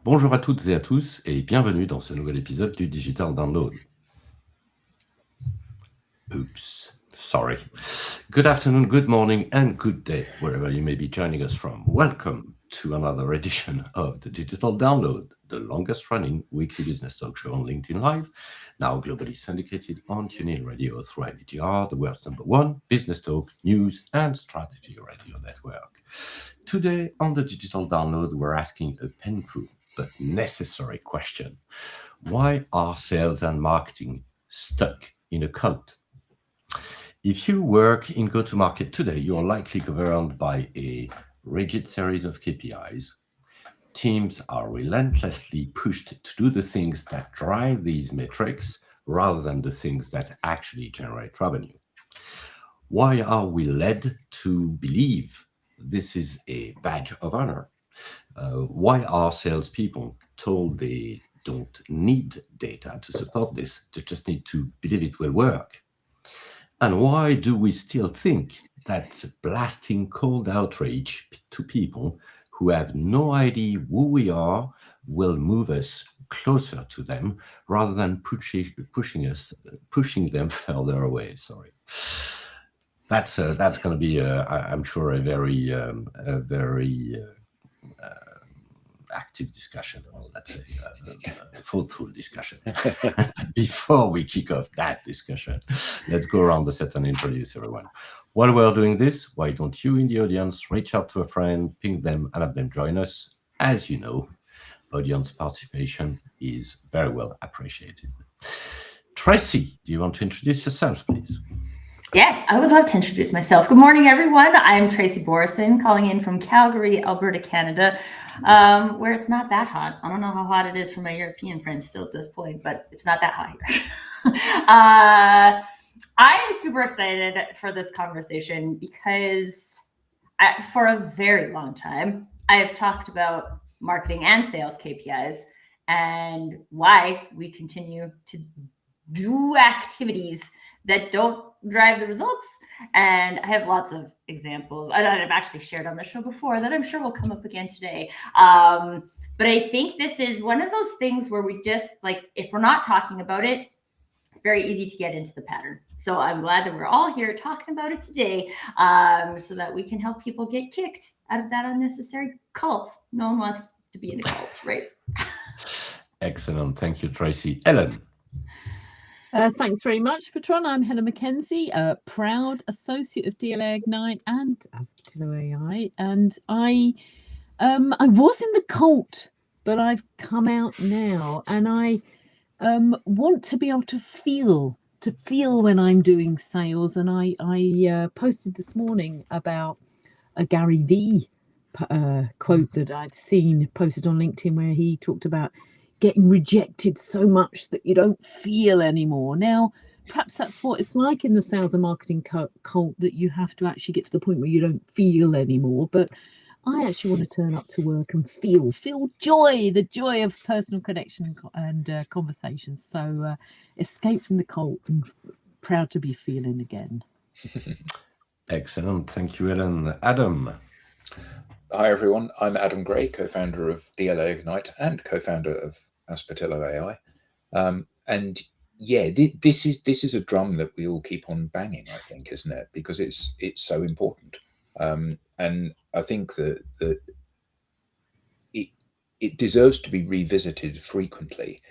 Bonjour à toutes et à tous et bienvenue dans ce nouvel épisode du Digital Download. Oops, sorry. Good afternoon, good morning and good day, wherever you may be joining us from. Welcome to another edition of the Digital Download, the longest running weekly business talk show on LinkedIn Live, now globally syndicated on TuneIn Radio through IBGR, the world's #1 business talk, news and strategy radio network. Today on the Digital Download, we're asking a painful but necessary question. Why are sales and marketing stuck in a cult? If you work in go-to-market today, you're likely governed by a rigid series of KPIs. Teams are relentlessly pushed to do the things that drive these metrics rather than the things that actually generate revenue. Why are we led to believe this is a badge of honor? Why are salespeople told they don't need data to support this? They just need to believe it will work. And why do we still think that blasting cold outrage to people who have no idea who we are will move us closer to them rather than pushing them further away? Sorry. That's going to be, I'm sure, a very active discussion, or let's say fruitful discussion. Before we kick off that discussion, let's go around the set and introduce everyone. While we're doing this, why don't you in the audience reach out to a friend, ping them, and have them join us? As you know, audience participation is very well appreciated. Tracy, do you want to introduce yourself, please? Yes, I would love to introduce myself. Good morning, everyone. I'm Tracy Borison, calling in from Calgary, Alberta, Canada, where it's not that hot. I don't know how hot it is for my European friends still at this point, but it's not that hot here. I'm super excited for this conversation because for a very long time, I have talked about marketing and sales KPIs and why we continue to do activities that don't drive the results. And I have lots of examples I've actually shared on the show before that I'm sure will come up again today. But I think this is one of those things where we just, like, if we're not talking about it, it's very easy to get into the pattern. So I'm glad that we're all here talking about it today, so that we can help people get kicked out of that unnecessary cult. No one wants to be in a cult, right? Excellent. Thank you, Tracy. Ellen. Thanks very much, Patron. I'm Helen McKenzie, a proud associate of DLA Ignite and Actionable AI. And I was in the cult, but I've come out now, and I want to be able to feel when I'm doing sales. And I posted this morning about a Gary Vee quote that I'd seen posted on LinkedIn, where he talked about getting rejected so much that you don't feel anymore. Now, perhaps that's what it's like in the sales and marketing cult, that you have to actually get to the point where you don't feel anymore. But I actually want to turn up to work and feel joy, the joy of personal connection and conversations. So escape from the cult and proud to be feeling again. Excellent. Thank you, Ellen. Adam. Hi, everyone. I'm Adam Gray, co-founder of DLA Ignite and co-founder of Untitled AI. And yeah, this is a drum that we all keep on banging, I think, isn't it? Because it's so important. And I think that it deserves to be revisited frequently,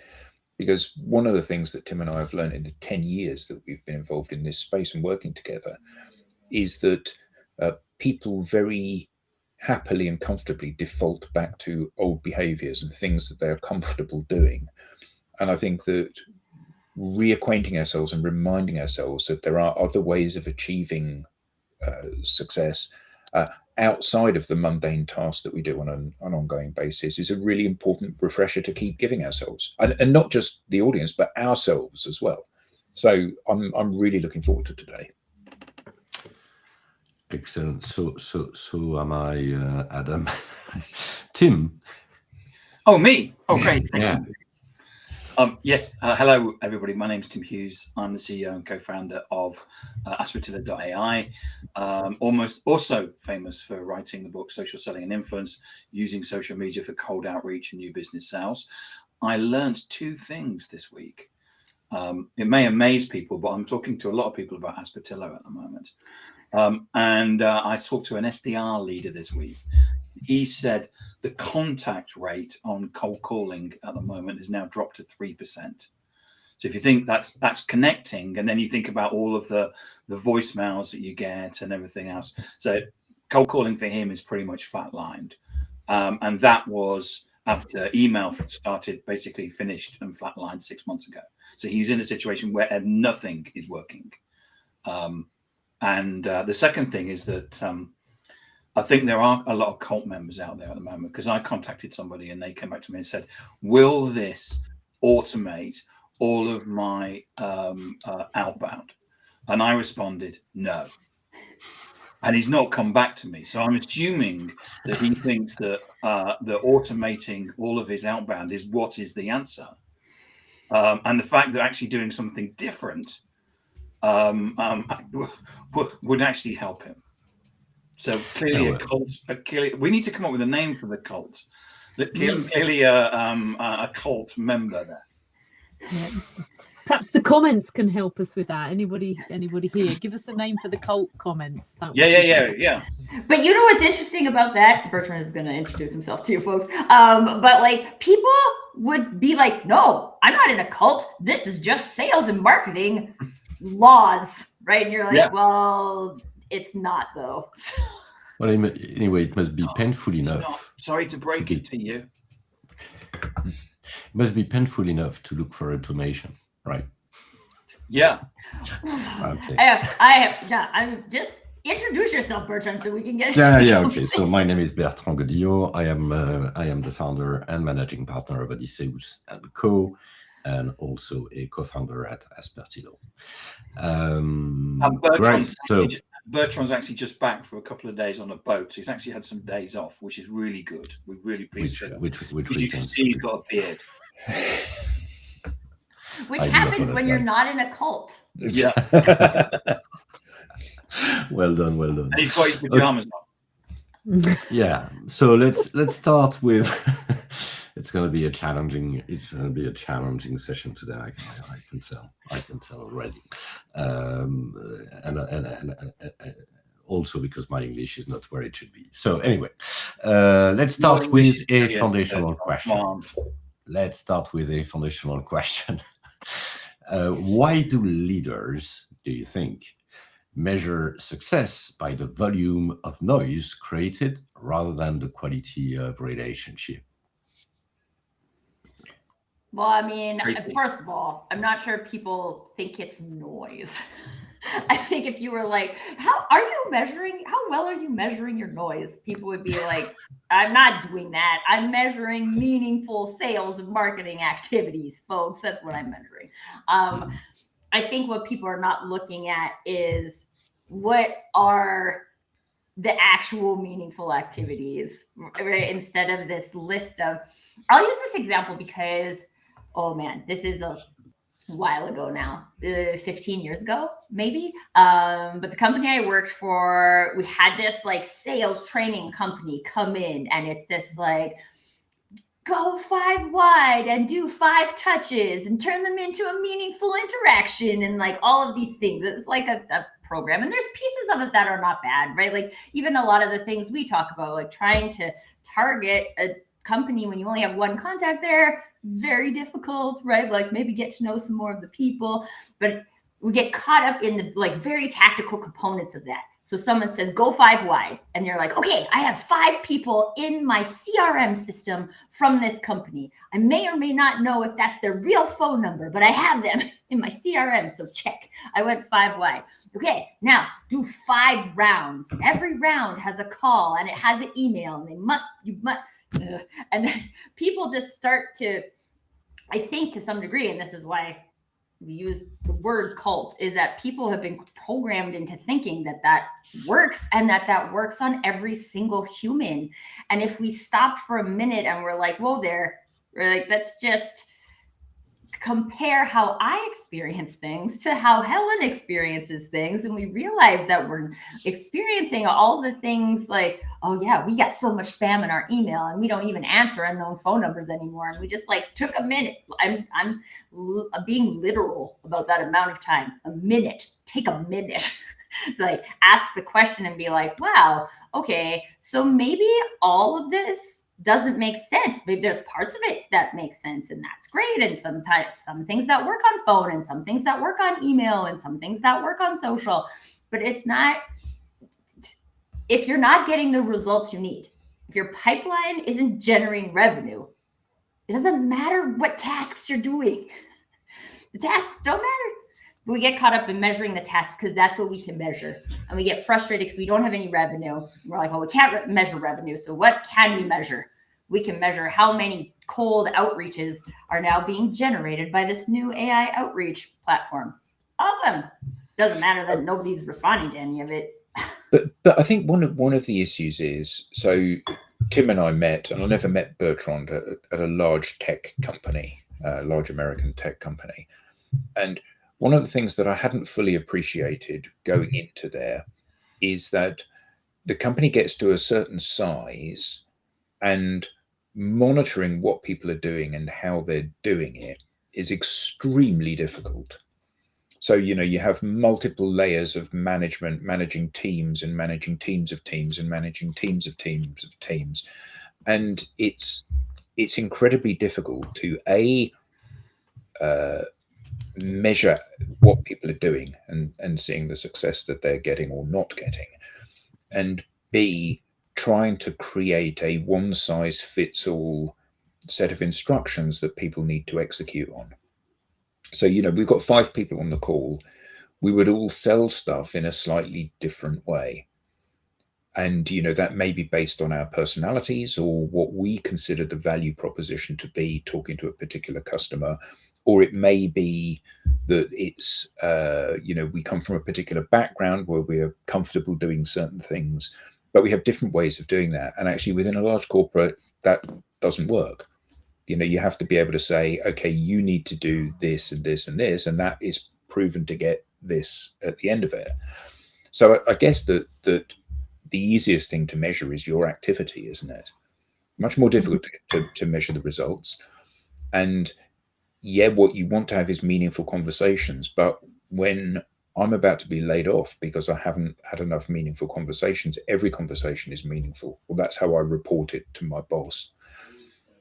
because one of the things that Tim and I have learned in the 10 years that we've been involved in this space and working together is that people very happily and comfortably default back to old behaviors and things that they're comfortable doing. And I think that reacquainting ourselves and reminding ourselves that there are other ways of achieving success outside of the mundane tasks that we do on an ongoing basis is a really important refresher to keep giving ourselves, and not just the audience, but ourselves as well. So I'm really looking forward to today. Excellent. So am I, Adam. Tim. Oh, me? Oh, great. Yeah. Yes. Hello, everybody. My name's Tim Hughes. I'm the CEO and co-founder of Aspiratillo.ai. Almost also famous for writing the book Social Selling and Influence, using social media for cold outreach and new business sales. I learned two things this week. It may amaze people, but I'm talking to a lot of people about Aspiratillo at the moment. I talked to an SDR leader this week. He said the contact rate on cold calling at the moment has now dropped to 3%. So if you think that's connecting, and then you think about all of the voicemails that you get and everything else, so cold calling for him is pretty much flatlined, and that was after email started, basically finished and flatlined 6 months ago. So he's in a situation where nothing is working. The second thing is that I think there are a lot of cult members out there at the moment, because I contacted somebody and they came back to me and said, will this automate all of my outbound? And I responded, no. And he's not come back to me. So I'm assuming that he thinks that that automating all of his outbound is what is the answer. And the fact that actually doing something different would actually help him. So clearly a cult. We need to come up with a name for the cult. Clearly a cult member there. Yeah. Perhaps the comments can help us with that. Anybody here? Give us a name for the cult comments. Yeah. But you know what's interesting about that? Bertrand is going to introduce himself to you folks. But like, people would be like, no, I'm not in a cult. This is just sales and marketing laws, right? And you're like, well, it's not though. Well, anyway, it must be painful enough. Sorry to break it to you. It must be painful enough to look for automation, right? Yeah. Okay. I'm just introduce yourself, Bertrand, so we can get. Okay. So my name is Bertrand Godillot. I am the founder and managing partner of Odysseus & Co, and also a co-founder at Aspiratillo. Great. So Bertrand's actually just back for a couple of days on a boat. So he's actually had some days off, which is really good. We're really pleased with that. Which you can see he's got a beard. Which happens when you're not in a cult. Yeah. Well done. And he's got his pajamas on. Yeah. So let's start with. It's going to be a challenging session today. I can tell already, and also because my English is not where it should be. So anyway, let's start with a foundational question. Let's start with a foundational question. Why do leaders, do you think, measure success by the volume of noise created rather than the quality of relationship? Well, I mean, first of all, I'm not sure people think it's noise. I think if you were like, how well are you measuring your noise? People would be like, I'm not doing that. I'm measuring meaningful sales and marketing activities, folks. That's what I'm measuring. I think what people are not looking at is what are the actual meaningful activities, right? Instead of this list of, I'll use this example because, oh man, this is a while ago now, 15 years ago, maybe. But the company I worked for, we had this like sales training company come in, and it's this like, go 5 wide and do 5 touches and turn them into a meaningful interaction and like all of these things. It's like a program, and there's pieces of it that are not bad, right? Like even a lot of the things we talk about, like trying to target a company when you only have one contact there, very difficult, right? Like maybe get to know some more of the people, but we get caught up in the like very tactical components of that. So someone says, go 5 wide. And they're like, okay, I have 5 people in my CRM system from this company. I may or may not know if that's their real phone number, but I have them in my CRM. So check, I went 5 wide. Okay, now do 5 rounds. Every round has a call and it has an email, and and then people just start to, I think to some degree, and this is why we use the word cult, is that people have been programmed into thinking that works, and that works on every single human. And if we stopped for a minute and we're like, whoa there, we're like, let's just compare how I experience things to how Helen experiences things. And we realize that we're experiencing all the things like, oh yeah, we got so much spam in our email and we don't even answer unknown phone numbers anymore. And we just like took a minute. I'm being literal about that amount of time. A minute. Take a minute. To like ask the question and be like, wow, okay, so maybe all of this doesn't make sense. Maybe there's parts of it that make sense, and that's great. And sometimes some things that work on phone, and some things that work on email, and some things that work on social. But it's not, if you're not getting the results you need, if your pipeline isn't generating revenue, it doesn't matter what tasks you're doing. The tasks don't matter. But we get caught up in measuring the task because that's what we can measure. And we get frustrated because we don't have any revenue. We're like, well, we can't measure revenue. So what can we measure? We can measure how many cold outreaches are now being generated by this new AI outreach platform. Awesome. Doesn't matter that nobody's responding to any of it. But I think one of the issues is, so Tim and I met, and I never met Bertrand at a large tech company, large American tech company. And one of the things that I hadn't fully appreciated going into there is that the company gets to a certain size and monitoring what people are doing and how they're doing it is extremely difficult. So, you have multiple layers of management, managing teams and managing teams of teams and managing teams of teams of teams. And it's incredibly difficult to measure what people are doing and seeing the success that they're getting or not getting, and B, trying to create a one-size-fits-all set of instructions that people need to execute on. So, we've got 5 people on the call. We would all sell stuff in a slightly different way. And, that may be based on our personalities or what we consider the value proposition to be talking to a particular customer. Or it may be that it's, we come from a particular background where we're comfortable doing certain things, but we have different ways of doing that. And actually within a large corporate, that doesn't work. You have to be able to say, okay, you need to do this and this and this, and that is proven to get this at the end of it. So I guess that the easiest thing to measure is your activity, isn't it? Much more difficult to measure the results. And yeah, what you want to have is meaningful conversations. But when I'm about to be laid off because I haven't had enough meaningful conversations, every conversation is meaningful. Well, that's how I report it to my boss.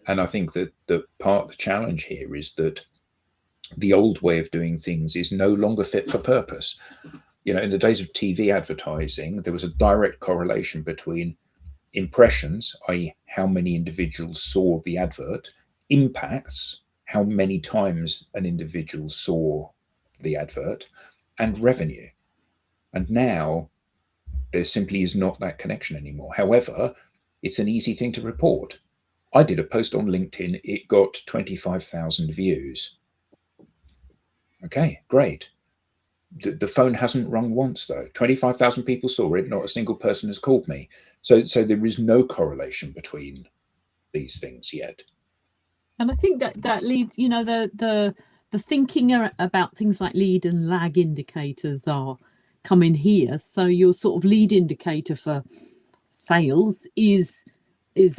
And I think that the part of the challenge here is that the old way of doing things is no longer fit for purpose. In the days of TV advertising, there was a direct correlation between impressions, i.e., how many individuals saw the advert, impacts, how many times an individual saw the advert, and revenue. And now there simply is not that connection anymore. However, it's an easy thing to report. I did a post on LinkedIn. It got 25,000 views. Okay, great. The phone hasn't rung once, though. 25,000 people saw it. Not a single person has called me. So there is no correlation between these things yet. And I think that leads, the thinking about things like lead and lag indicators are coming here. So your sort of lead indicator for sales is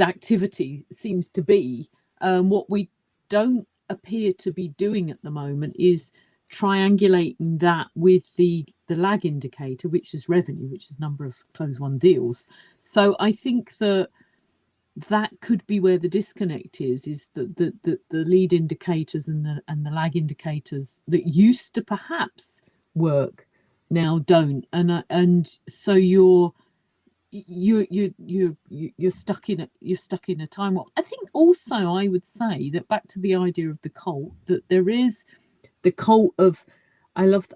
activity, seems to be. What we don't appear to be doing at the moment is triangulating that with the lag indicator, which is revenue, which is number of closed won deals. So I think that could be where the disconnect is that the lead indicators and the lag indicators that used to perhaps work now don't, and so you're stuck in a time warp. I think also I would say that back to the idea of the cult, that there is the cult of, I love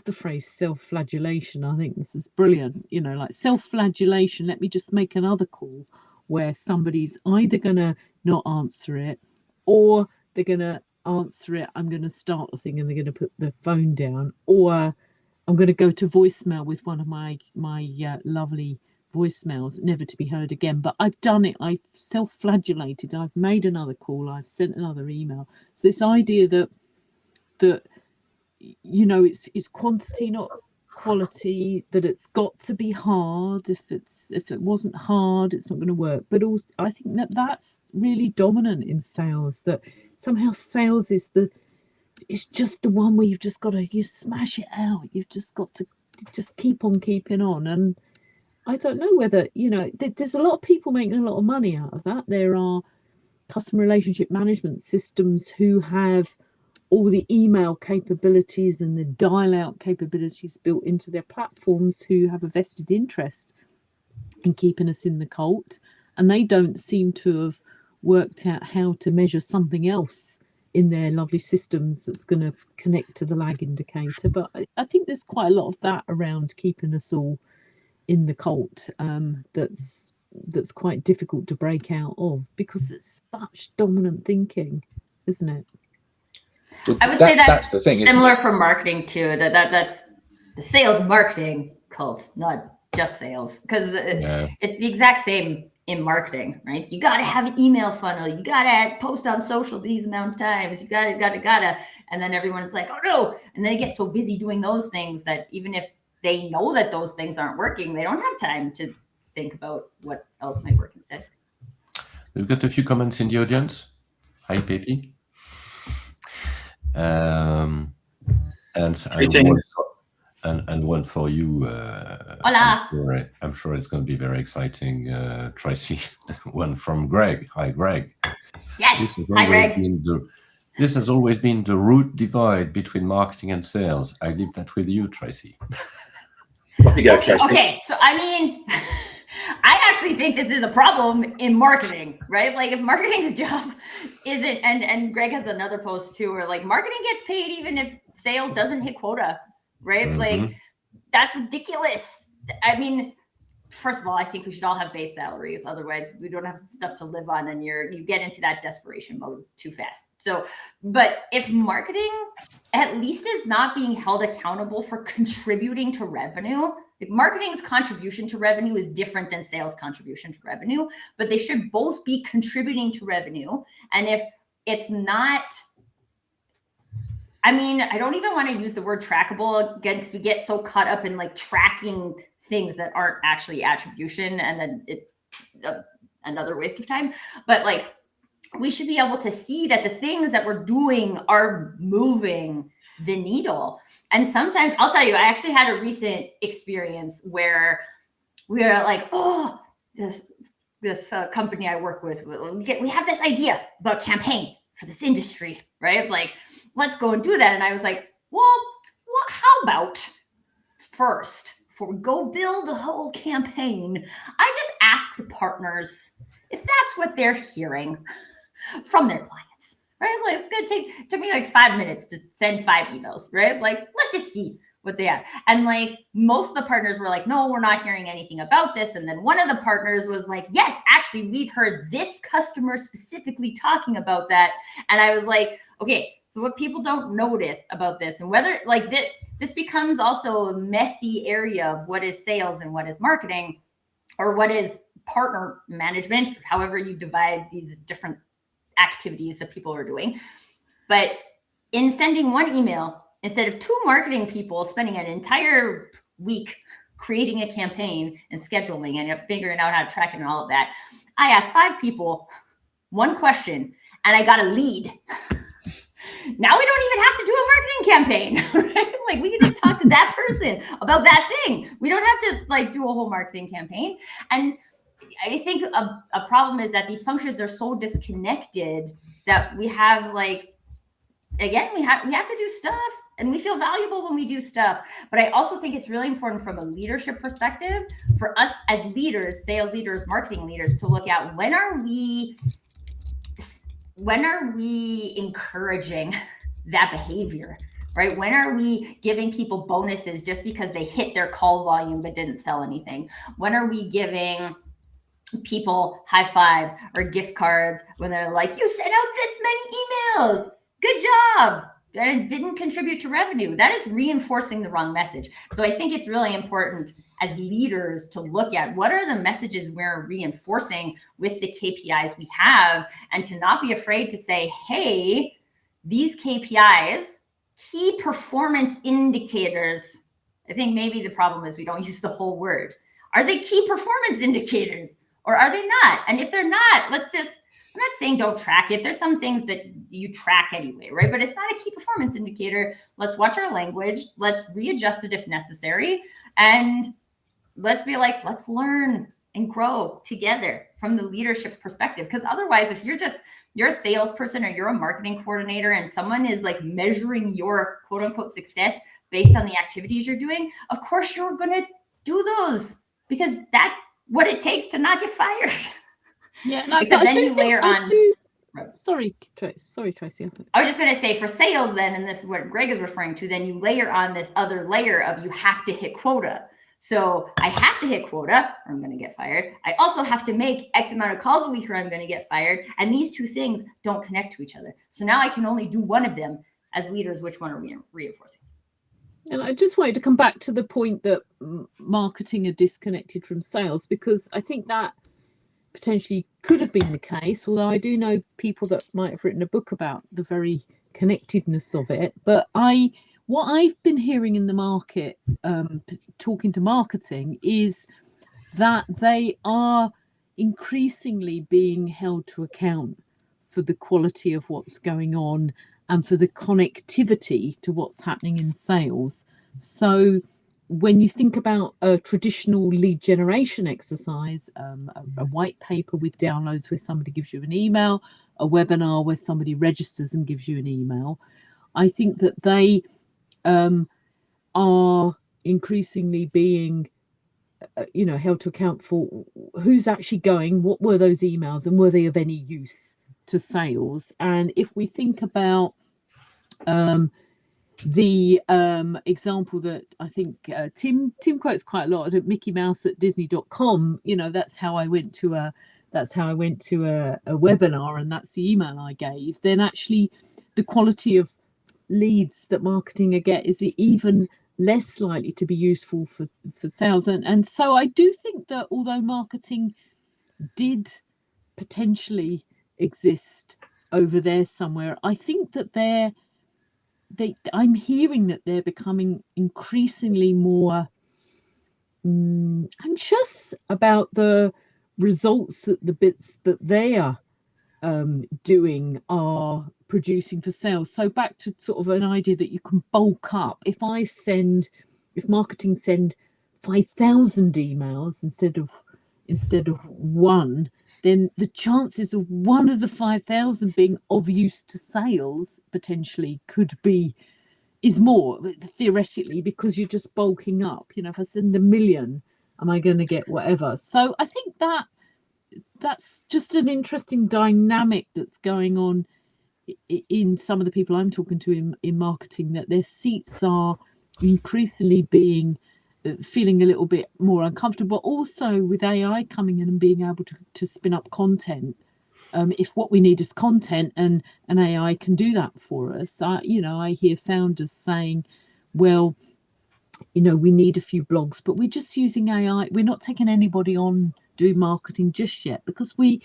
the phrase self-flagellation. I think this is brilliant. Like self-flagellation. Let me just make another call where somebody's either going to not answer it or they're going to answer it. I'm going to start the thing and they're going to put the phone down, or I'm going to go to voicemail with one of my lovely voicemails, never to be heard again. But I've done it. I've self-flagellated. I've made another call. I've sent another email. So this idea that that, you know, it's quantity, not quality, that it's got to be hard. If it wasn't hard, it's not going to work. But also, I think that's really dominant in sales, that somehow sales is it's just the one where you've just got to, you smash it out. You've just got to just keep on keeping on. And I don't know whether, you know, there's a lot of people making a lot of money out of that. There are customer relationship management systems who have all the email capabilities and the dial out capabilities built into their platforms, who have a vested interest in keeping us in the cult. And they don't seem to have worked out how to measure something else in their lovely systems that's going to connect to the lag indicator. But I think there's quite a lot of that around keeping us all in the cult, that's quite difficult to break out of, because it's such dominant thinking, isn't it? Well, I would say that's the thing, similar for marketing too. That's the sales marketing cult, not just sales, because it's the exact same in marketing, right? You got to have an email funnel. You got to post on social these amount of times. You got to, and then everyone's like, oh no, and they get so busy doing those things that even if they know that those things aren't working, they don't have time to think about what else might work instead. We've got a few comments in the audience. Hi, Pepe. And one for you. Hola. I'm sure it's going to be very exciting, Tracy. One from Greg. Hi, Greg. Yes. Hi, Greg. This has always been the root divide between marketing and sales. I leave that with you, Tracy. You go, Tracy. Okay, so I mean, I actually think this is a problem in marketing, right? Like, if marketing's job isn't, and Greg has another post too, where like marketing gets paid even if sales doesn't hit quota, right? Mm-hmm. Like, that's ridiculous. I mean, first of all, I think we should all have base salaries. Otherwise, we don't have stuff to live on, and you get into that desperation mode too fast. So, but if marketing at least is not being held accountable for contributing to revenue, like marketing's contribution to revenue is different than sales contribution to revenue, but they should both be contributing to revenue. And if it's not, I mean, I don't even want to use the word trackable again, because we get so caught up in like tracking things that aren't actually attribution, and then it's another waste of time. But like, we should be able to see that the things that we're doing are moving the needle. And sometimes, I'll tell you, I actually had a recent experience where we are like, oh, this company I work with, we have this idea about campaign for this industry, right? Like, let's go and do that. And I was like, well, how about first, before we go build a whole campaign, I just ask the partners if that's what they're hearing from their clients, right? Like, it's gonna took me like 5 minutes to send 5 emails, right? Like, let's just see what they have. And like, most of the partners were like, no, we're not hearing anything about this. And then one of the partners was like, yes, actually, we've heard this customer specifically talking about that. And I was like, okay, so what people don't notice about this, and whether like this becomes also a messy area of what is sales and what is marketing, or what is partner management, however you divide these different activities that people are doing. But in sending one email, instead of 2 marketing people spending an entire week creating a campaign and scheduling and figuring out how to track it and all of that, I asked 5 people 1 question, and I got a lead. Now we don't even have to do a marketing campaign, right? Like, we can just talk to that person about that thing. We don't have to like do a whole marketing campaign. And I think a problem is that these functions are so disconnected that we have like, again, we have to do stuff, and we feel valuable when we do stuff. But I also think it's really important from a leadership perspective for us as leaders, sales leaders, marketing leaders, to look at when are we encouraging that behavior, right? When are we giving people bonuses just because they hit their call volume but didn't sell anything? When are we giving people high fives or gift cards when they're like, you sent out this many emails, good job, and it didn't contribute to revenue? That is reinforcing the wrong message. So I think it's really important as leaders to look at what are the messages we're reinforcing with the KPIs we have, and to not be afraid to say, hey, these KPIs key performance indicators. I think maybe the problem is we don't use the whole word. Are they key performance indicators or are they not? And if they're not, I'm not saying don't track it. There's some things that you track anyway, right? But it's not a key performance indicator. Let's watch our language. Let's readjust it if necessary. And let's be like, let's learn and grow together from the leadership perspective. Because otherwise, if you're a salesperson or you're a marketing coordinator and someone is like measuring your quote unquote success based on the activities you're doing, of course you're going to do those because that's what it takes to not get fired. Yeah, no, except then you layer on. Sorry, Tracy. I was just going to say for sales then, and this is what Greg is referring to, then you layer on this other layer of you have to hit quota. So I have to hit quota or I'm going to get fired. I also have to make X amount of calls a week or I'm going to get fired. And these two things don't connect to each other. So now I can only do one of them as leaders. Which one are we reinforcing? And I just wanted to come back to the point that marketing are disconnected from sales, because I think that potentially could have been the case, although I do know people that might have written a book about the very connectedness of it. But what I've been hearing in the market, talking to marketing, is that they are increasingly being held to account for the quality of what's going on and for the connectivity to what's happening in sales. So when you think about a traditional lead generation exercise, a white paper with downloads where somebody gives you an email, a webinar where somebody registers and gives you an email, I think that they are increasingly being held to account for who's actually going, what were those emails, and were they of any use to sales. And if we think about the example that I think Tim quotes quite a lot, at Mickey Mouse at Disney.com, that's how I went to a webinar and that's the email I gave, then actually the quality of leads that marketing get is even less likely to be useful for sales. And so I do think that although marketing did potentially exist over there somewhere, I think that I'm hearing that they're becoming increasingly more anxious about the results that the bits that they are doing are producing for sales. So back to sort of an idea that you can bulk up. If marketing send 5,000 emails instead of one, then the chances of one of the 5,000 being of use to sales potentially is more theoretically, because you're just bulking up. If I send 1 million, am I going to get whatever? So I think that's just an interesting dynamic that's going on in some of the people I'm talking to in marketing, that their seats are increasingly feeling a little bit more uncomfortable. Also with AI coming in and being able to spin up content, if what we need is content and an AI can do that for us, I hear founders saying, well, we need a few blogs, but we're just using AI. We're not taking anybody on doing marketing just yet, because we've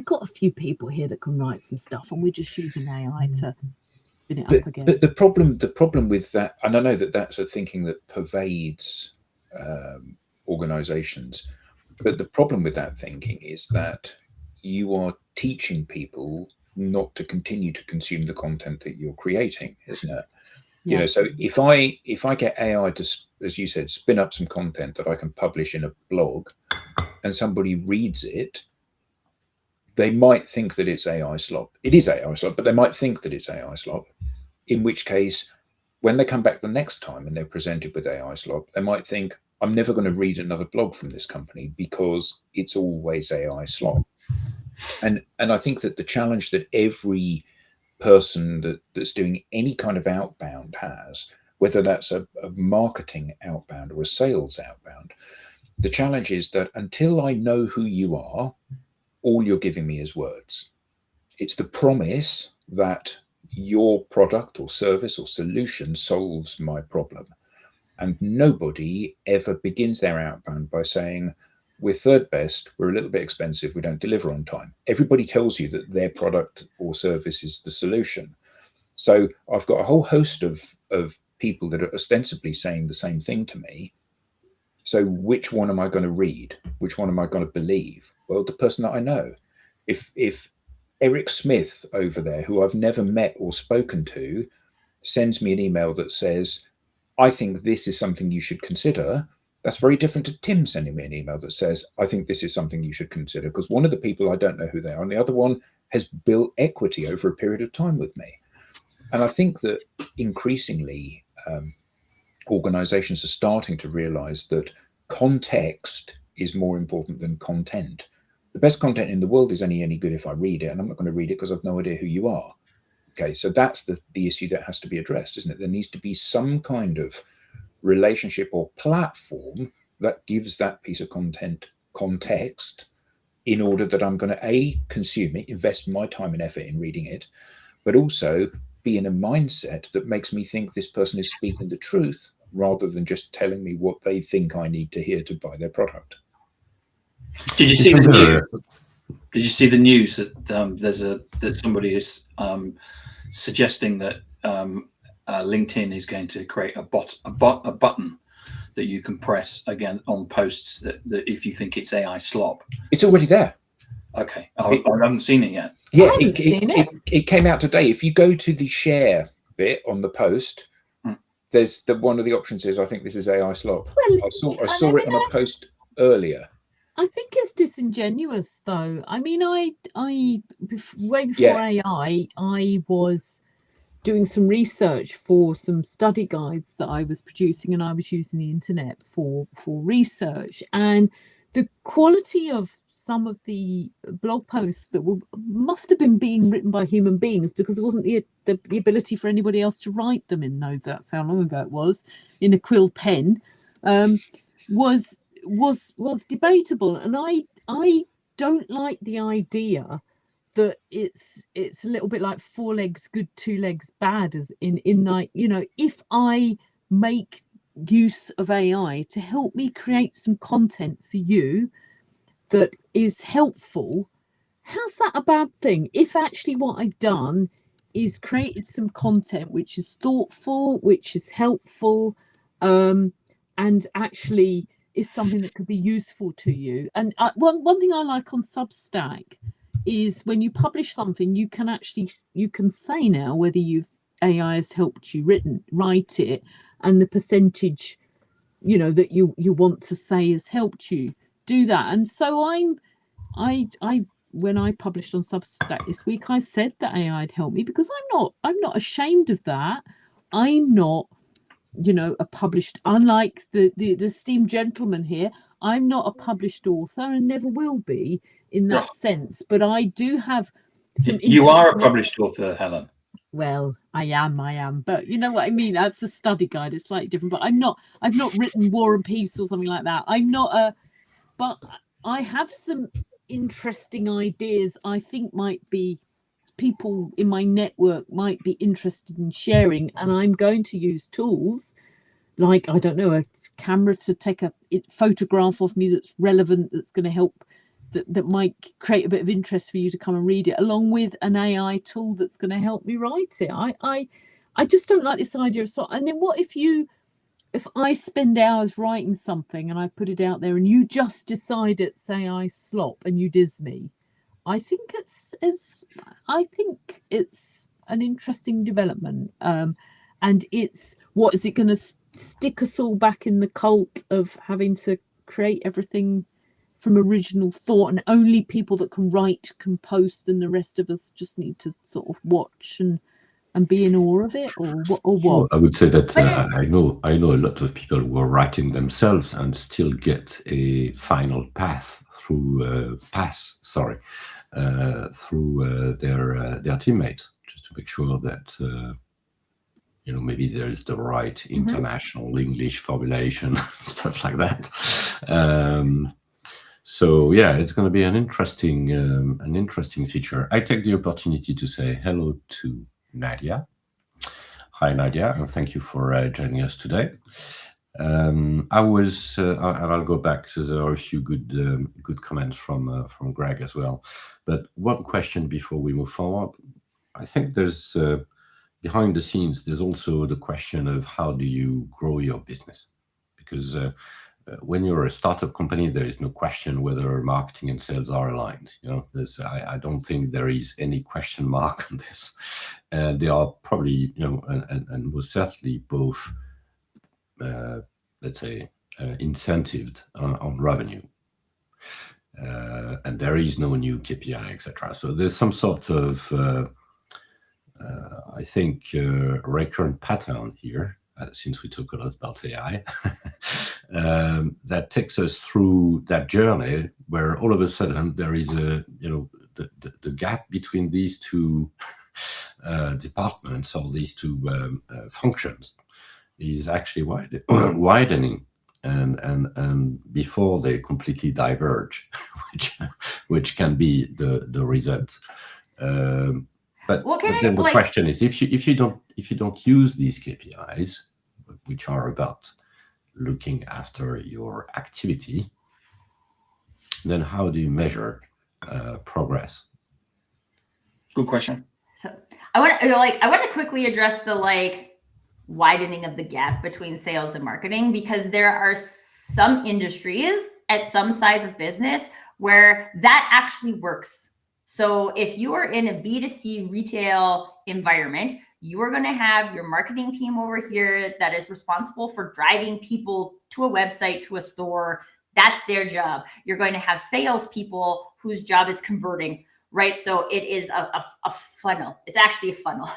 got a few people here that can write some stuff, and we're just using AI to spin it up again. But the problem with that, and I know that that's a thinking that pervades organizations, but the problem with that thinking is that you are teaching people not to continue to consume the content that you're creating, isn't it? Yeah. So if I get AI to, as you said, spin up some content that I can publish in a blog, and somebody reads it, they might think that it's AI slop. It is AI slop, but they might think that it's AI slop, in which case, when they come back the next time and they're presented with AI slop, they might think, I'm never going to read another blog from this company because it's always AI slop. And I think that the challenge that every person that's doing any kind of outbound has, whether that's a marketing outbound or a sales outbound, the challenge is that until I know who you are, all you're giving me is words. It's the promise that your product or service or solution solves my problem. And nobody ever begins their outbound by saying, we're third best, we're a little bit expensive, we don't deliver on time. Everybody tells you that their product or service is the solution. So I've got a whole host of people that are ostensibly saying the same thing to me. So which one am I going to read? Which one am I going to believe? Well, the person that I know. If Eric Smith over there, who I've never met or spoken to, sends me an email that says, I think this is something you should consider, that's very different to Tim sending me an email that says, I think this is something you should consider. Because one of the people, I don't know who they are, and the other one has built equity over a period of time with me. And I think that increasingly organizations are starting to realize that context is more important than content. The best content in the world is only any good if I read it, and I'm not going to read it because I've no idea who you are. Okay, so that's the issue that has to be addressed, isn't it? There needs to be some kind of relationship or platform that gives that piece of content context in order that I'm going to consume it, invest my time and effort in reading it, but also be in a mindset that makes me think this person is speaking the truth rather than just telling me what they think I need to hear to buy their product. Did you see the news? Did you see the news that that somebody is suggesting that LinkedIn is going to create a button that you can press again on posts that if you think it's AI slop? It's already there. Okay, I haven't seen it yet. Yeah, it came out today. If you go to the share bit on the post, there's one of the options is I think this is AI slop. Well, I saw it on a post earlier. I think it's disingenuous, though. I mean, way before AI, I was doing some research for some study guides that I was producing, and I was using the internet for research. And the quality of some of the blog posts that must have been being written by human beings, because there wasn't the ability for anybody else to write them in those. That's how long ago it was, in a quill pen, was debatable. And I don't like the idea that it's a little bit like 4 legs good, 2 legs bad, as in like, you know, if I make use of AI to help me create some content for you that is helpful, how's that a bad thing? If actually what I've done is created some content which is thoughtful, which is helpful, and actually is something that could be useful to you. And one thing I like on Substack is when you publish something, you can say now whether AI has helped you write it, and the percentage, you know, that you want to say has helped you do that. And so I when I published on Substack this week, I said that AI had helped me, because I'm not ashamed of that. I'm not, you know, a published, unlike the esteemed gentleman here, I'm not a published author and never will be in that sense. But I do have some. You are a published author, Helen. Well, I am, but you know what I mean. That's a study guide. It's slightly different, but I've not written War and Peace or something like that. I'm not but I have some interesting ideas I think might be people in my network might be interested in sharing, and I'm going to use tools like, I don't know, a camera to take a photograph of me that's relevant, that's going to help, that might create a bit of interest for you to come and read it, along with an AI tool that's going to help me write it. I just don't like this idea of and then what if I spend hours writing something and I put it out there and you just decide it's AI slop and you diz me? I think it's an interesting development, and it's what is it going to stick us all back in the cult of having to create everything from original thought, and only people that can write can post, and the rest of us just need to sort of watch and be in awe of it, or what? Well, I would say that I know a lot of people who are writing themselves and still get a final pass through their teammates, just to make sure that you know, maybe there is the right international English formulation, stuff like that. So yeah, it's going to be an interesting feature. I take the opportunity to say hello to Nadia. Hi, Nadia, and thank you for joining us today. And I'll go back, because there are a few good comments from Greg as well. But one question before we move forward. I think there's behind the scenes, there's also the question of how do you grow your business? Because when you're a startup company, there is no question whether marketing and sales are aligned. I don't think there is any question mark on this. And they are probably, and most certainly both, let's say, incentived on revenue. And there is no new KPI, etc. So there's some sort of, I think, recurrent pattern here, since we talk a lot about AI, that takes us through that journey where all of a sudden there is the gap between these two departments or these two functions is actually widening. And before they completely diverge, which can be the result. But then the question is, if you don't use these KPIs, which are about looking after your activity, then how do you measure progress? Good question. So I want to quickly address the widening of the gap between sales and marketing, because there are some industries at some size of business where that actually works. So if you are in a B2C retail environment, you are going to have your marketing team over here that is responsible for driving people to a website, to a store. That's their job. You're going to have salespeople whose job is converting, right? So it is a funnel. It's actually a funnel.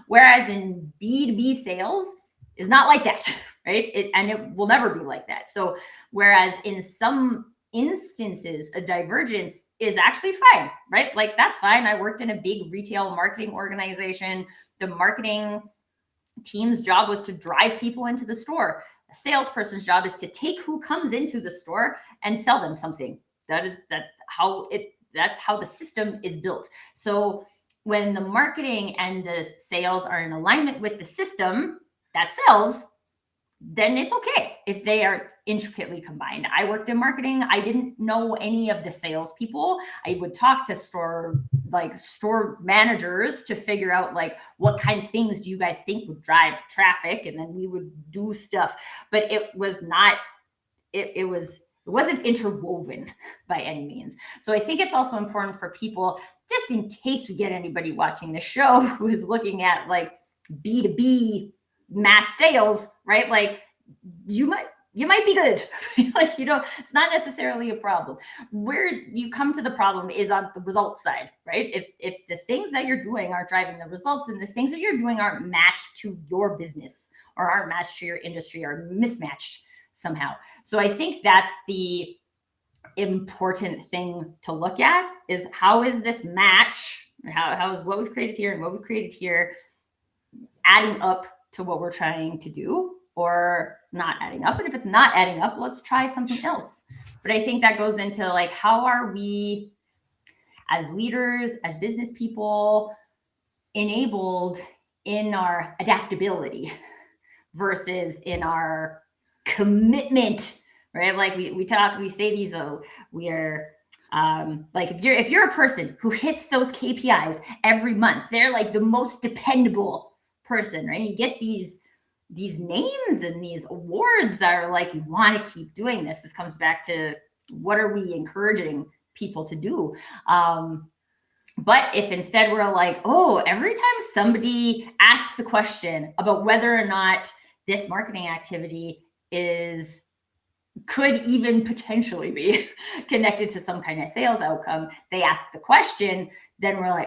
Whereas in B2B sales is not like that, right? And it will never be like that. So whereas in some instances, a divergence is actually fine, right? Like that's fine. I worked in a big retail marketing organization. The marketing team's job was to drive people into the store. A salesperson's job is to take who comes into the store and sell them something. That's how the system is built. So when the marketing and the sales are in alignment with the system that sells, then it's okay if they are intricately combined. I worked in marketing. I didn't know any of the salespeople. I would talk to store managers to figure out what kind of things do you guys think would drive traffic, and then we would do stuff. But it was not. It wasn't interwoven by any means. So I think it's also important for people, just in case we get anybody watching the show who is looking at B2B mass sales, right? You might be good. It's not necessarily a problem. Where you come to the problem is on the results side, right? If the things that you're doing are driving the results, then the things that you're doing aren't matched to your business or aren't matched to your industry or mismatched somehow. So I think that's the important thing to look at, is how is this match, how is what we've created here and what we've created here adding up to what we're trying to do, or not adding up. And if it's not adding up, let's try something else. But I think that goes into how are we as leaders, as business people, enabled in our adaptability versus in our commitment, right? We say these, we are if you're a person who hits those KPIs every month, they're the most dependable person, right? You get these names and these awards that are you want to keep doing this. This comes back to what are we encouraging people to do? But if instead we're every time somebody asks a question about whether or not this marketing activity could even potentially be connected to some kind of sales outcome, they ask the question, then we're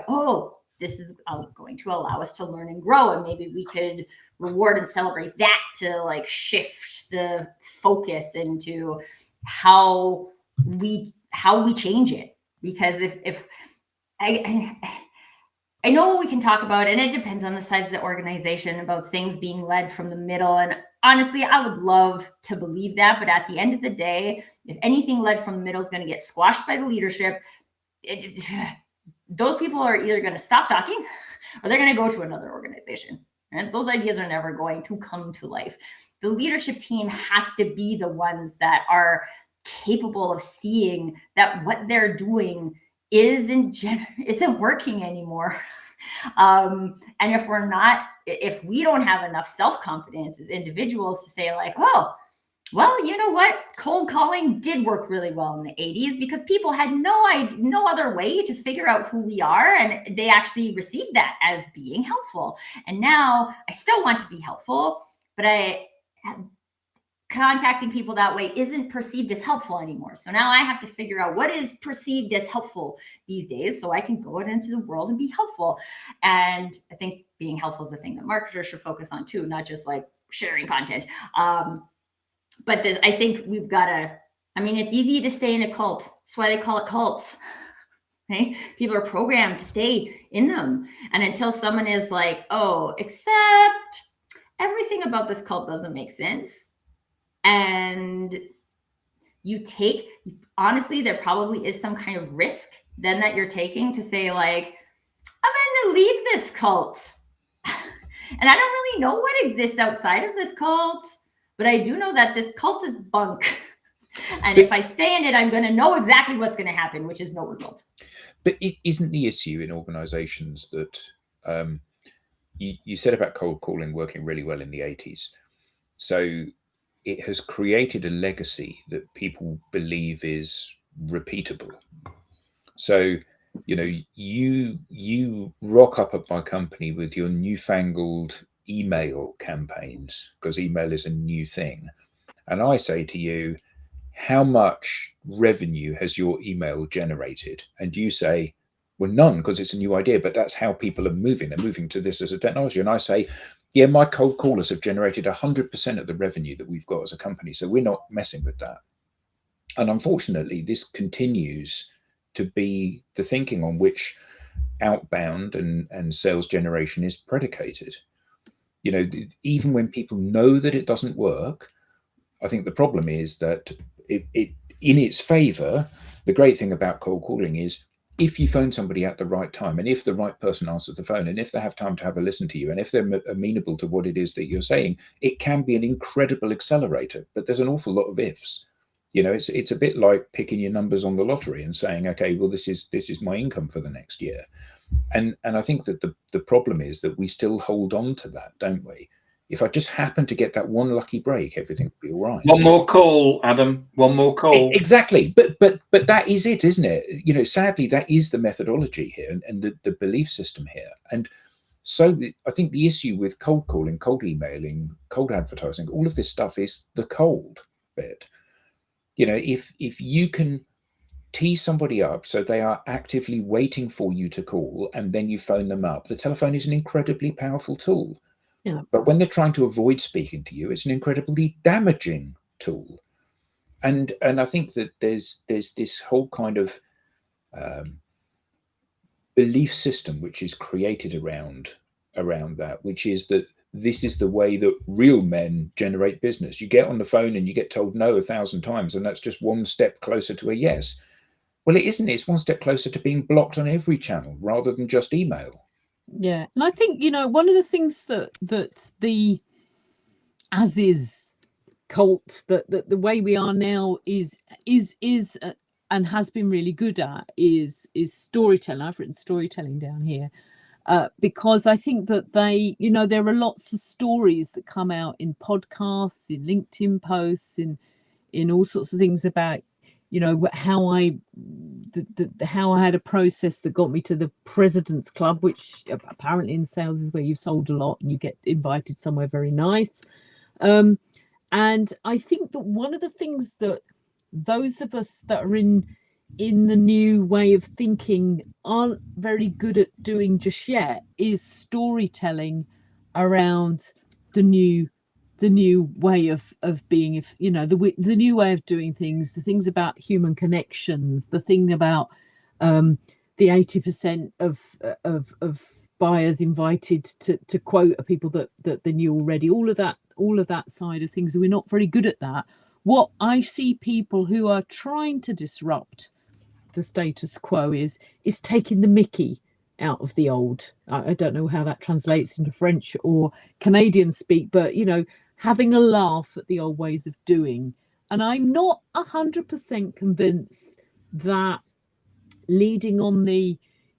this is going to allow us to learn and grow. And maybe we could reward and celebrate that to shift the focus into how we change it. Because if I know we can talk about, and it depends on the size of the organization, about things being led from the middle. And honestly, I would love to believe that. But at the end of the day, if anything led from the middle is going to get squashed by the leadership, those people are either going to stop talking or they're going to go to another organization. And those ideas are never going to come to life. The leadership team has to be the ones that are capable of seeing that what they're doing isn't working anymore. And if we don't have enough self-confidence as individuals to say like, oh, well, you know what? Cold calling did work really well in the 80s because people had no other way to figure out who we are. And they actually received that as being helpful. And now I still want to be helpful, but contacting people that way isn't perceived as helpful anymore. So now I have to figure out what is perceived as helpful these days so I can go out into the world and be helpful. And I think being helpful is the thing that marketers should focus on too, not just like sharing content. But I think we've got to, it's easy to stay in a cult. That's why they call it cults. Right? People are programmed to stay in them. And until someone is like, oh, except everything about this cult doesn't make sense. And honestly, there probably is some kind of risk then that you're taking to say like, I'm going to leave this cult. And I don't really know what exists outside of this cult. But I do know that this cult is bunk. And if I stay in it, I'm going to know exactly what's going to happen, which is no results. But it isn't the issue in organizations that you said about cold calling working really well in the 80s. So it has created a legacy that people believe is repeatable. So, you rock up at my company with your newfangled email campaigns because email is a new thing. And I say to you, how much revenue has your email generated? And you say, well, none, because it's a new idea, but that's how people are moving. They're moving to this as a technology. And I say, yeah, my cold callers have generated 100% of the revenue that we've got as a company. So we're not messing with that. And unfortunately, this continues to be the thinking on which outbound and sales generation is predicated. Even when people know that it doesn't work, I think the problem is that it in its favor, the great thing about cold calling is if you phone somebody at the right time and if the right person answers the phone and if they have time to have a listen to you and if they're amenable to what it is that you're saying, it can be an incredible accelerator. But there's an awful lot of ifs. It's a bit like picking your numbers on the lottery and saying, okay, well, this is my income for the next year. And I think that the problem is that we still hold on to that, don't we? If I just happen to get that one lucky break, everything will be all right. One more call, Adam. One more call. Exactly. But that is it, isn't it? Sadly, that is the methodology here and the belief system here. And so I think the issue with cold calling, cold emailing, cold advertising, all of this stuff is the cold bit. If you can tee somebody up so they are actively waiting for you to call and then you phone them up, the telephone is an incredibly powerful tool. Yeah. But when they're trying to avoid speaking to you, it's an incredibly damaging tool. And I think that there's this whole kind of belief system which is created around that, which is that this is the way that real men generate business. You get on the phone and you get told no 1,000 times, and that's just one step closer to a yes. Well, it isn't. It's one step closer to being blocked on every channel rather than just email. Yeah. And I think, one of the things that the as is cult, that the way we are now is and has been really good at is storytelling. I've written storytelling down here. Because I think that there are lots of stories that come out in podcasts, in LinkedIn posts, in all sorts of things about, how I had a process that got me to the President's Club, which apparently in sales is where you've sold a lot and you get invited somewhere very nice. And I think that one of the things that those of us that are in the new way of thinking aren't very good at doing just yet is storytelling around the new way of being, the new way of doing things, the things about human connections, the thing about the 80% of buyers invited to quote are people that they knew already, all of that side of things. We're not very good at that. What I see people who are trying to disrupt the status quo is taking the mickey out of the old. I don't know how that translates into French or Canadian speak, but having a laugh at the old ways of doing. And I'm not 100% convinced that leading on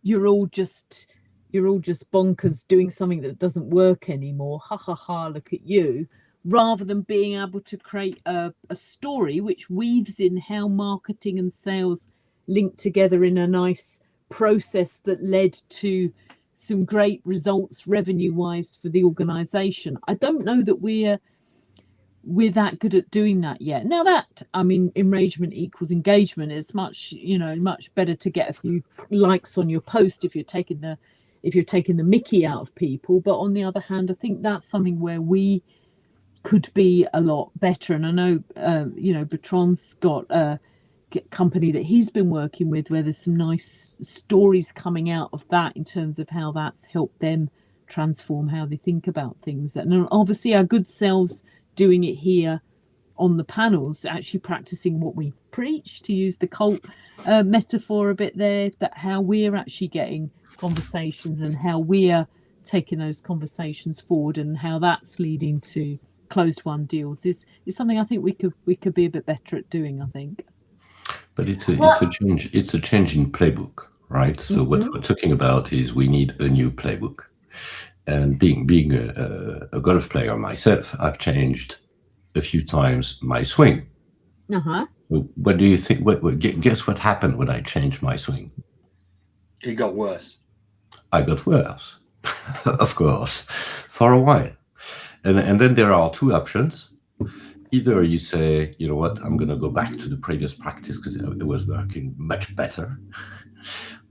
you're all just you're all just bonkers doing something that doesn't work anymore. Ha ha ha, look at you. Rather than being able to create a story which weaves in how marketing and sales link together in a nice process that led to some great results revenue wise for the organization. I don't know that we're that good at doing that yet. Now that, I mean, enragement equals engagement. It's much, much better to get a few likes on your post if you're taking the mickey out of people. But on the other hand, I think that's something where we could be a lot better. And I know, Bertrand's got a company that he's been working with where there's some nice stories coming out of that in terms of how that's helped them transform how they think about things. And obviously our good selves doing it here on the panels, actually practicing what we preach, to use the cult metaphor a bit there, that how we're actually getting conversations and how we're taking those conversations forward and how that's leading to closed won deals is something I think we could be a bit better at doing, I think. But it's a change in playbook, right? So what we're talking about is we need a new playbook. And being a golf player myself, I've changed a few times my swing. Uh-huh. So what do you think? Guess what happened when I changed my swing? It got worse. I got worse, of course, for a while. And then there are two options. Either you say, you know what, I'm going to go back to the previous practice because it was working much better,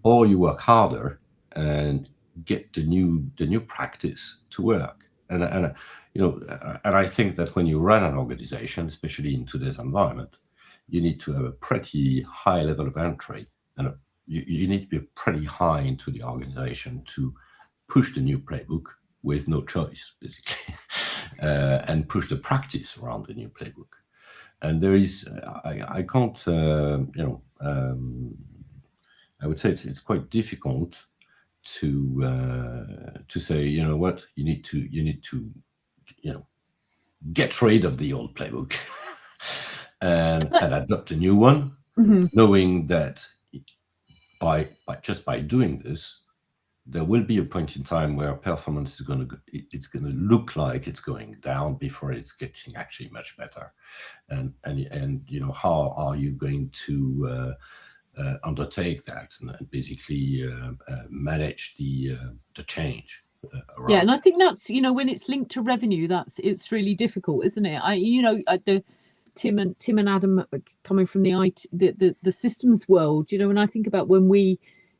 or you work harder and get the new practice to work. And I think that when you run an organization, especially in today's environment, you need to have a pretty high level of entry, and you need to be pretty high into the organization to push the new playbook with no choice, basically, and push the practice around the new playbook. And there is, I can't, I would say it's quite difficult to say, you know what, you need to get rid of the old playbook and adopt a new one, knowing that by doing this, there will be a point in time where performance is going to look like it's going down before it's getting actually much better. And how are you going to undertake that and basically manage the change around? Yeah, and I think that's, when it's linked to revenue, it's really difficult, isn't it? Tim and Adam coming from the IT, the systems world, when I think about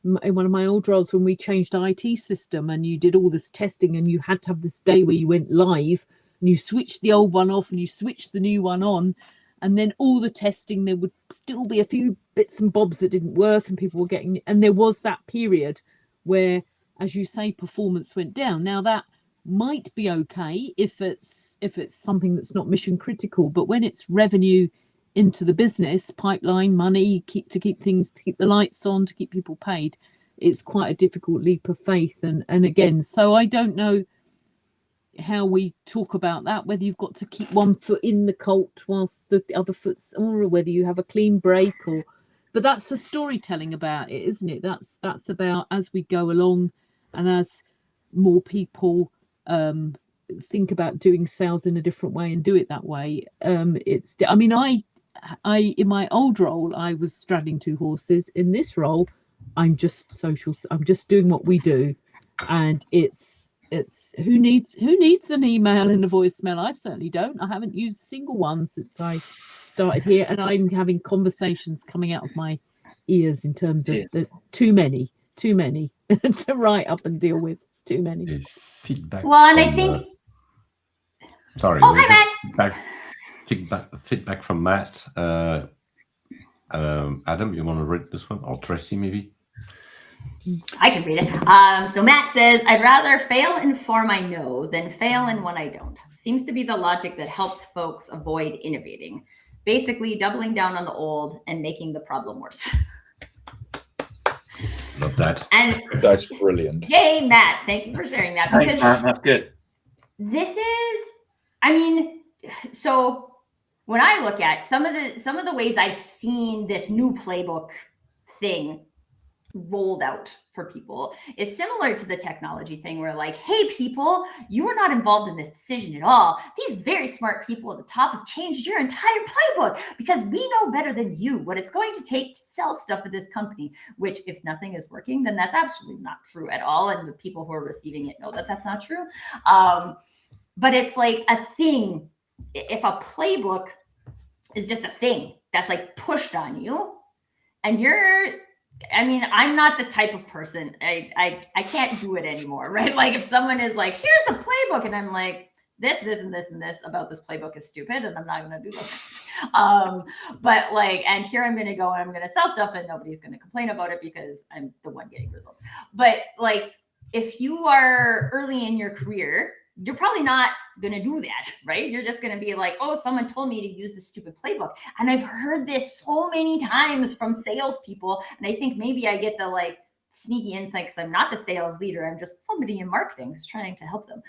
in one of my old roles, when we changed the IT system and you did all this testing and you had to have this day where you went live and you switched the old one off and you switched the new one on, and then all the testing, there would still be a few bits and bobs that didn't work and people were getting, and there was that period where, as you say, performance went down. Now that might be okay if it's something that's not mission critical, but when it's revenue into the business pipeline, money, to keep the lights on, to keep people paid, it's quite a difficult leap of faith. And again, so I don't know how we talk about that, whether you've got to keep one foot in the cult whilst the other foot's, or whether you have a clean break, but that's the storytelling about it, isn't it? That's about as we go along and as more people think about doing sales in a different way and do it that way. I in my old role, I was straddling two horses. In this role, I'm just social. I'm just doing what we do, and it's who needs an email and a voicemail? I certainly don't. I haven't used a single one since I started here, and I'm having conversations coming out of my ears in terms of too many to write up and deal with. Too many. Feedback. Well, and I think. Sorry. Oh, hi, Matt. Feedback from Matt. Adam, you want to read this one, or Tracy maybe? I can read it. So Matt says, I'd rather fail in form I know than fail in one I don't. Seems to be the logic that helps folks avoid innovating. Basically, doubling down on the old and making the problem worse. Love that. And that's brilliant. Yay, Matt. Thank you for sharing that. Because thanks, Matt. That's good. This is, so when I look at some of the ways I've seen this new playbook thing rolled out for people is similar to the technology thing where like, hey, people, you are not involved in this decision at all. These very smart people at the top have changed your entire playbook because we know better than you what it's going to take to sell stuff at this company, which if nothing is working, then that's absolutely not true at all. And the people who are receiving it know that that's not true. But it's like a thing. If a playbook is just a thing that's like pushed on you and I'm not the type of person, I can't do it anymore, right? Like if someone is like, here's a playbook, and I'm like, this, and this about this playbook is stupid, and I'm not going to do this. But like, and here I'm going to go and I'm going to sell stuff, and nobody's going to complain about it because I'm the one getting results. But like, if you are early in your career, you're probably not going to do that, right? You're just going to be like, oh, someone told me to use this stupid playbook. And I've heard this so many times from salespeople. And I think maybe I get the like sneaky insight because I'm not the sales leader. I'm just somebody in marketing who's trying to help them.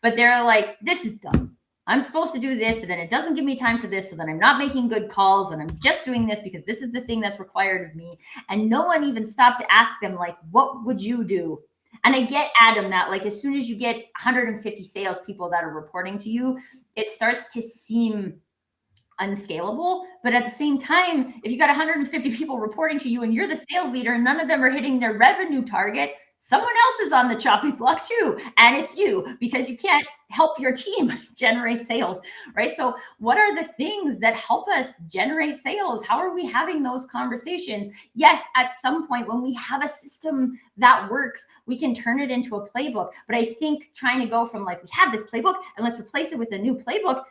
But they're like, this is dumb. I'm supposed to do this, but then it doesn't give me time for this. So then I'm not making good calls and I'm just doing this because this is the thing that's required of me. And no one even stopped to ask them like, what would you do? And I get, Adam, that like as soon as you get 150 salespeople that are reporting to you, it starts to seem unscalable. But at the same time, if you got 150 people reporting to you and you're the sales leader and none of them are hitting their revenue target, someone else is on the chopping block too. And it's you, because you can't help your team generate sales, right? So what are the things that help us generate sales? How are we having those conversations? Yes, at some point when we have a system that works, we can turn it into a playbook. But I think trying to go from like, we have this playbook and let's replace it with a new playbook,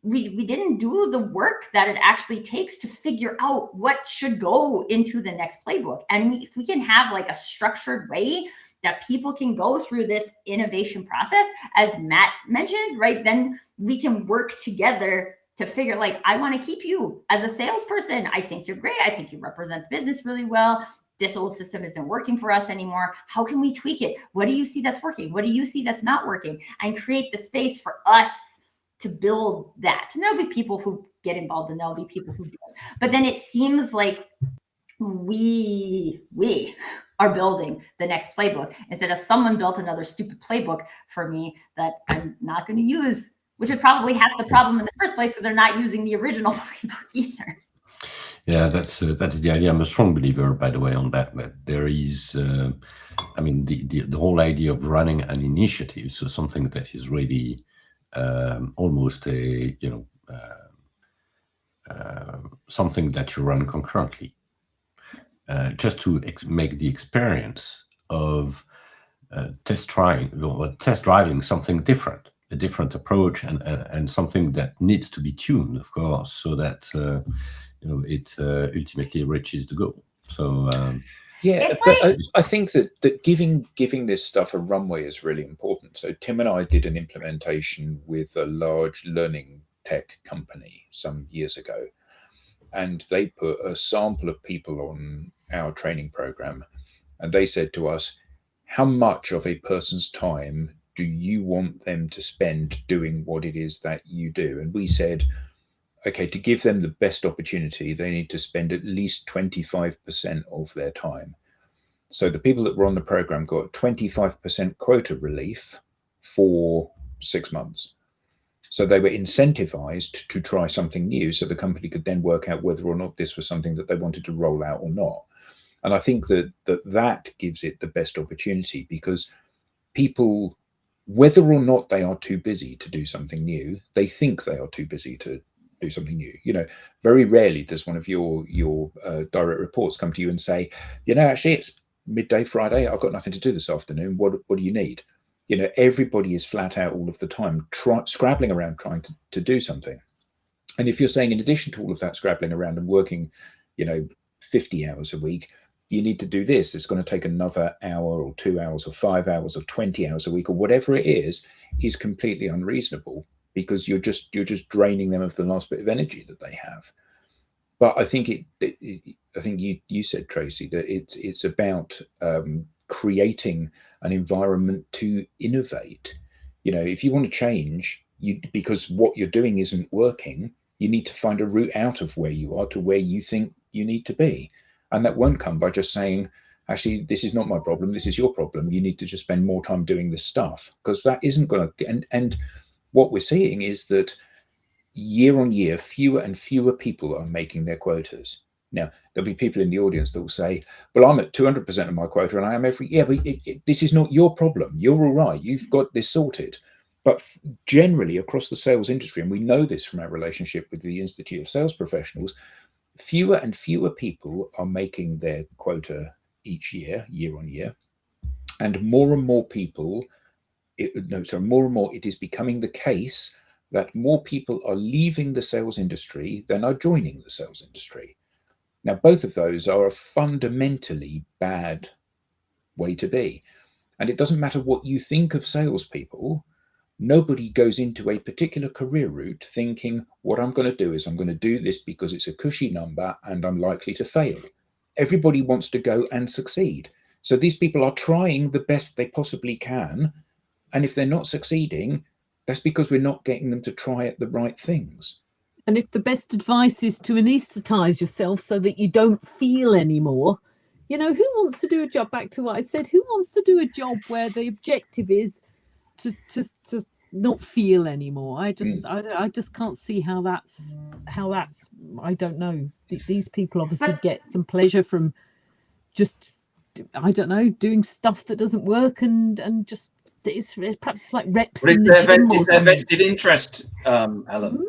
we didn't do the work that it actually takes to figure out what should go into the next playbook. And if we can have like a structured way that people can go through this innovation process, as Matt mentioned, right, then we can work together to figure like, I want to keep you as a salesperson. I think you're great. I think you represent the business really well. This old system isn't working for us anymore. How can we tweak it? What do you see that's working? What do you see that's not working? And create the space for us to build that. And there'll be people who get involved and there'll be people who don't. But then it seems like we are building the next playbook instead of someone built another stupid playbook for me that I'm not going to use, which is probably half the problem in the first place because they're not using the original playbook either. Yeah, that's the idea. I'm a strong believer, by the way, on that. But there is, the whole idea of running an initiative, so something that is really almost a something that you run concurrently, just to make the experience of test driving something different, a different approach, and something that needs to be tuned, of course, so that it ultimately reaches the goal. So. Yeah, but I think that giving this stuff a runway is really important. So Tim and I did an implementation with a large learning tech company some years ago, and they put a sample of people on our training program, and they said to us, how much of a person's time do you want them to spend doing what it is that you do? And we said, okay, to give them the best opportunity, they need to spend at least 25% of their time. So the people that were on the program got 25% quota relief for 6 months. So they were incentivized to try something new so the company could then work out whether or not this was something that they wanted to roll out or not. And I think that gives it the best opportunity, because people, whether or not they are too busy to do something new, they think they are too busy to do something new. Very rarely does one of your direct reports come to you and say, actually it's midday Friday, I've got nothing to do this afternoon. What do you need? Everybody is flat out all of the time, scrabbling around trying to do something. And if you're saying in addition to all of that scrabbling around and working, 50 hours a week, you need to do this, it's going to take another hour or 2 hours or 5 hours or 20 hours a week or whatever it is completely unreasonable, because you're just draining them of the last bit of energy that they have. But I think I think you said, Tracy, that it's about creating an environment to innovate. If you want to change, because what you're doing isn't working, you need to find a route out of where you are to where you think you need to be. And that won't come by just saying, actually, this is not my problem, this is your problem. You need to just spend more time doing this stuff, because that isn't going to. And what we're seeing is that year on year, fewer and fewer people are making their quotas. Now, there'll be people in the audience that will say, well, I'm at 200% of my quota and I am every year, but this is not your problem. You're all right. You've got this sorted. But generally across the sales industry, and we know this from our relationship with the Institute of Sales Professionals, fewer and fewer people are making their quota each year, year on year. And more and more people, more and more it is becoming the case that more people are leaving the sales industry than are joining the sales industry. Now, both of those are a fundamentally bad way to be. And it doesn't matter what you think of salespeople. Nobody goes into a particular career route thinking, what I'm going to do is I'm going to do this because it's a cushy number and I'm likely to fail. Everybody wants to go and succeed. So these people are trying the best they possibly can. And if they're not succeeding, that's because we're not getting them to try at the right things. And if the best advice is to anesthetize yourself so that you don't feel anymore, who wants to do a job, back to what I said, who wants to do a job where the objective is to not feel anymore? I just can't see how that's I don't know. These people obviously get some pleasure from just, I don't know, doing stuff that doesn't work and just it's perhaps like reps in the gym. It's their vested interest, Helen.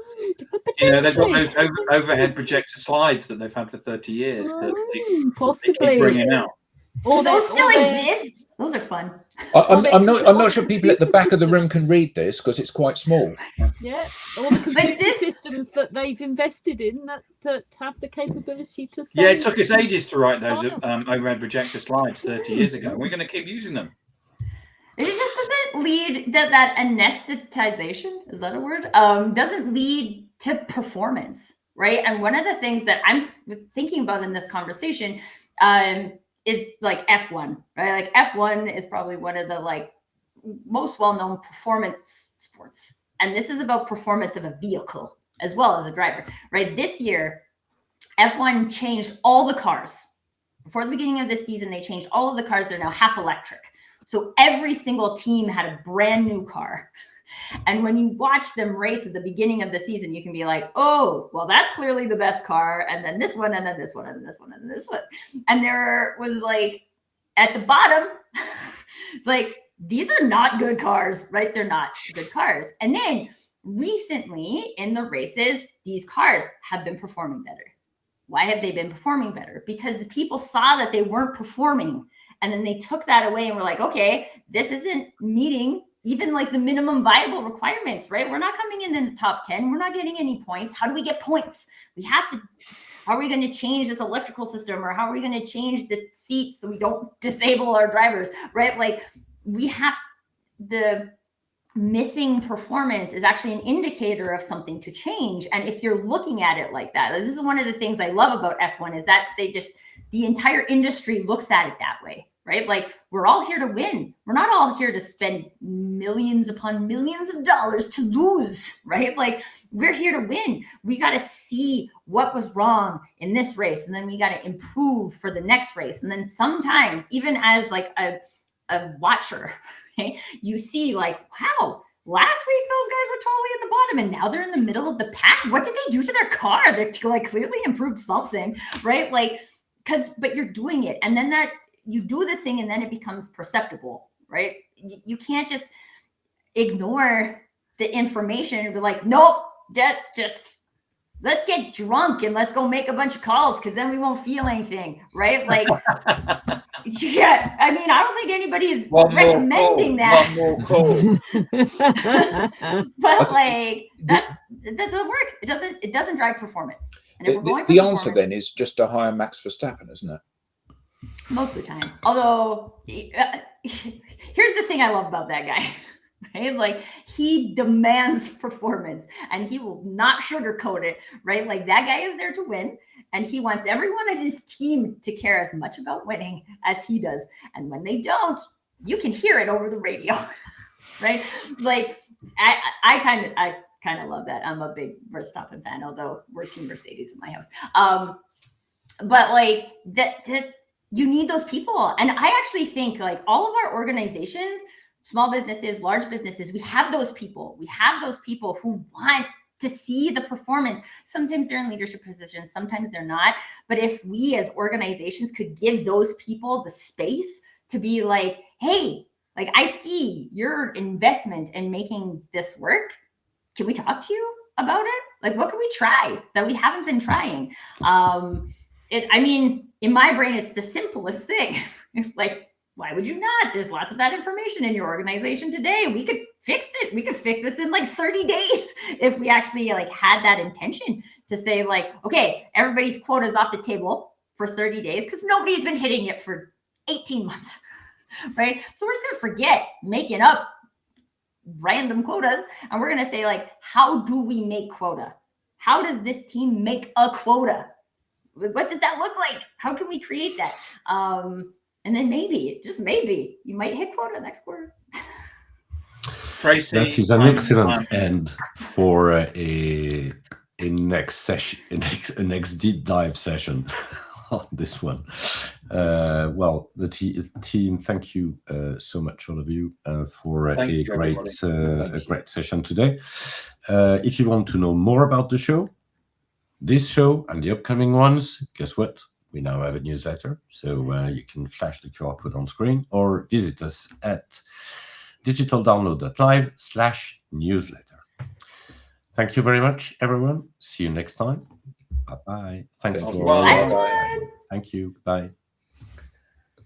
They've got those overhead projector slides that they've had for 30 years that possibly they keep bringing out. Do those still exist? Those are fun. I'm not sure people at the back of the room can read this because it's quite small. Yeah, all the computer systems that they've invested in that have the capability to say. Yeah, it took us ages to write those overhead projector slides 30 years ago. We're going to keep using them. It just doesn't lead that anesthetization, is that a word? Doesn't lead to performance, right? And one of the things that I'm thinking about in this conversation is like F1, right? Like F1 is probably one of the most well-known performance sports. And this is about performance of a vehicle as well as a driver, right? This year, F1 changed all the cars. Before the beginning of this season, they changed all of the cars. They're now half electric. So every single team had a brand new car. And when you watch them race at the beginning of the season, you can be like, oh, well, that's clearly the best car. And then this one, and then this one, and this one, and this one. And there was at the bottom, these are not good cars, right? They're not good cars. And then recently in the races, these cars have been performing better. Why have they been performing better? Because the people saw that they weren't performing. And then they took that away and were like, okay, this isn't meeting even the minimum viable requirements, right? We're not coming in the top 10. We're not getting any points. How do we get points? How are we going to change this electrical system, or how are we going to change the seat so we don't disable our drivers, right? We have the missing performance is actually an indicator of something to change. And if you're looking at it like that, this is one of the things I love about F1 is that the entire industry looks at it that way, right? We're all here to win. We're not all here to spend millions upon millions of dollars to lose, right? We're here to win. We got to see what was wrong in this race, and then we got to improve for the next race. And then sometimes, even as a watcher, okay, you see wow, last week those guys were totally at the bottom and now they're in the middle of the pack. What did they do to their car? They clearly improved something, right? But you're doing it, and then that you do the thing and then it becomes perceptible, right? You can't just ignore the information and be like, nope, just let's get drunk and let's go make a bunch of calls because then we won't feel anything, right? Yeah, I don't think anybody's recommending that. One more call. But that doesn't work. It doesn't drive performance. And if we're going for the answer then is just to hire Max Verstappen, isn't it? Most of the time. Although, here's the thing I love about that guy. Right? He demands performance and he will not sugarcoat it, right? That guy is there to win and he wants everyone at his team to care as much about winning as he does. And when they don't, you can hear it over the radio, right? I kind of love that. I'm a big Verstappen fan, although we're Team Mercedes in my house. but like that you need those people. And I actually think like all of our organizations, small businesses, large businesses, we have those people. We have those people who want to see the performance. Sometimes they're in leadership positions, sometimes they're not. But if we as organizations could give those people the space to be like, hey, like I see your investment in making this work. Can we talk to you about it? Like, what can we try that we haven't been trying? I mean, in my brain, it's the simplest thing. Like, why would you not? There's lots of that information in your organization today. We could fix it. We could fix this in like 30 days if we actually like had that intention to say like, okay, everybody's quota is off the table for 30 days because nobody's been hitting it for 18 months, right? So we're just going to forget making up random quotas and we're going to say like, how do we make quota? How does this team make a quota? What does that look like? How can we create that? And then maybe, just maybe, you might hit quota next quarter. Tracy, that is an excellent end for a next session, a next deep dive session on this one. Well, the team, thank you so much, all of you, for a great session today. If you want to know more about the show, this show and the upcoming ones, guess what? We now have a newsletter, so you can flash the QR code on screen or visit us at digitaldownload.live/newsletter. Thank you very much, everyone. See you next time. Bye-bye. Thanks to all. Bye. Thank you. Bye.